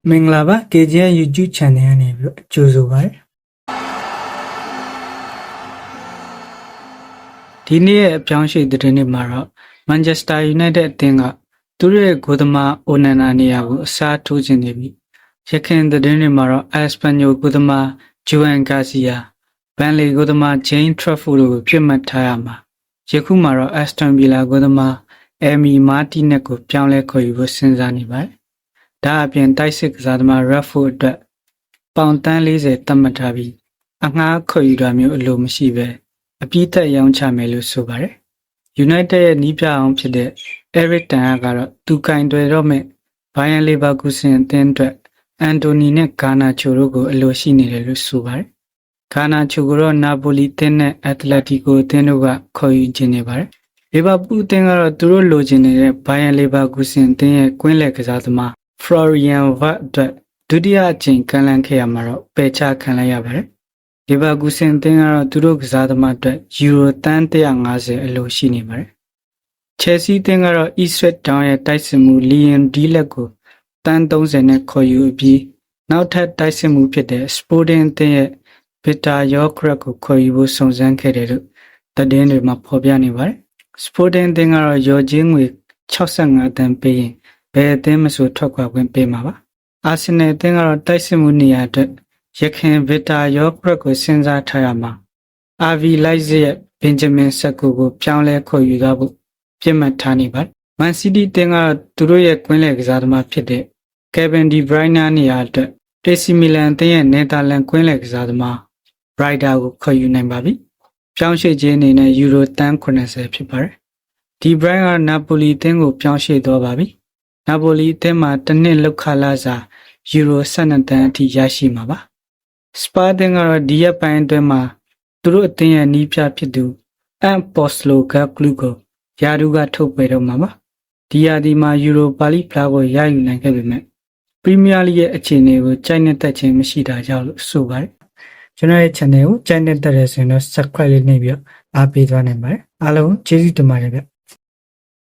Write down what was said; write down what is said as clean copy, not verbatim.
မင်္ဂလာပါ KGN YouTube channel ကနေပြီးကြိုဆိုပါရစေဒီနေ့ရဲ့အပြောင်းအရွှေ့သတင်းတွေမှာတော့ Manchester United အသင်းကသူတို့ရဲ့ဂိုးသမား Onana နေရာကိုအစားထိုးခြင်းနေပြီးရခိုင်သတင်းတွေမှာတော့ Espanyol ဂိုးသမား Joan Garcia ဘန်လီဂိုးသမား Jane Truffle တို့ကိုပြစ်မှတ်ထားရမှာယခုမှာတော့ Aston Villa ဂိုးသမား Emi Martinez ကိုပြောင်းလဲခေါ်ယူဖို့စဉ်းစားနေပါတယ်ဒါအပြင်တိုက်စစ်ကစားသမား Rafford အတွက်ပေါင်တန်း40သတ်မှတ်ထားပြီးအငှားခေါ်ယူတာမျိုးအလိုမရှိပဲအပြည့်သက်ရောင်းချမယ်လို့ဆိုပါတယ် United ရဲ့နီးပြအောင်ဖြစ်တဲ့ Eric Ten Hag ကတော့သူကင်တွယ်တော့မဲ့ Bayer Leverkusen အသင်းအတွက် Anthony နဲ့ Garnacho တို့ကိုအလိုရှိနေတယ်လို့ဆိုပါတယ် Garnacho ကိုတော့ Napoli အသင်းနဲ့ Atletico အသင်းတို့ကခေါ်ယူခြင်းနေပါတယ် Liverpool အသင်းကတော့သူတို့လိုချင်နေတဲ့ Bayer Leverkusen အသင်းရဲ့ကွင်းလယ်ကစားသမားFlorian Wirtz အတွက်ဒုတိယအကြိမ်ကန်လန့်ခဲ့ရမှာတော့ပယ်ချခံလိုက်ရပါတယ်။ Leverkusen အသင်းကတော့သူတို့ကစားသမားအတွက်ယူရိုတန်း150အလိုရှိနေပါတယ်။ Chelsea အသင်းကတော့ Ipswich Town ရဲ့တိုက်စစ်မှု Liam Delap ကိုတန်း30နဲ့ခေါ်ယူပြီးနောက်ထပ်တိုက်စစ်မှုဖြစ်တဲ့ Sporting အသင်းရဲ့ Victor Gyökeres ကိုခေါ်ယူဖို့စုံစမ်းခဲ့တယ်လို့သတင်းတွေမှာဖော်ပြနေပါတယ်။ Sporting အသင်းကတော့ရော်ချင်းငွေ65တန်းပေးရင်ဘယ်အသင်းမဆိုထွက်ခွာခွင့်ပေးမှာပါအာဆင်နယ်အသင်းကတော့တိုက်စစ်မှုနေရာအတွက်ရခင်ဗစ်တာယောဂရက်ကိုစဉ်းစားထားရမှာအာဗီလိုက်ဇ်ရဲ့ဘင်ဂျမင်ဆက်ကိုပြောင်းလဲခေါ်ယူသွားဖို့ပြစ်မှတ်ထားနေပါတယ်မန်စီးတီးအသင်းကတော့သူတို့ရဲ့ကွင်းလယ်ကစားသမားဖြစ်တဲ့ကယ်ဗင်ဒီဘရိုင်းနာနေရာအတွက်အေစီမီလန်အသင်းရဲ့နယ်သာလန်ကွင်းလယ်ကစားသမားဘရိုက်တာကိုခေါ်ယူနိုင်ပါပြီပြောင်းရွှေ့ခြင်းအနေနဲ့ယူရိုတန်း80ဖြစ်ပါတယ်ဒီဘရိုင်းကနာပိုလီအသင်းကိုပြောင်းရွှေ့သွားပါပြီနာပိုလီအသင်းမှာတစ်နှစ်လောက်ခလာစားယူရို12တန်းအထိရရှိမှာပါစပါအသင်းကတော့ဒီရက်ပိုင်းအတွင်းမှာသူတို့အသင်းရဲ့နီးပြဖြစ်သူအန်ပေါ့စလိုဂကလူကိုယာဒူကထုတ်ပယ်တော့မှာပါဒီယာဒီမှာယူရိုပါလိဖလားကိုရယူနိုင်ခဲ့ပေမဲ့ပရီးမီးယားလိရဲ့အခြေအနေကိုကြိုက်နေတဲ့ခြင်းမရှိတာကြောင့်လို့ဆိုပါတယ်ကျွန်တော်ရဲ့ channel ကိုကြိုက်နေတဲ့ဆိုရင်တော့ subscribe လေးနှိပ်ပြီးအားပေးသွားနိုင်ပါတယ်အားလုံးကျေးဇူးတင်ပါတယ်ဗျ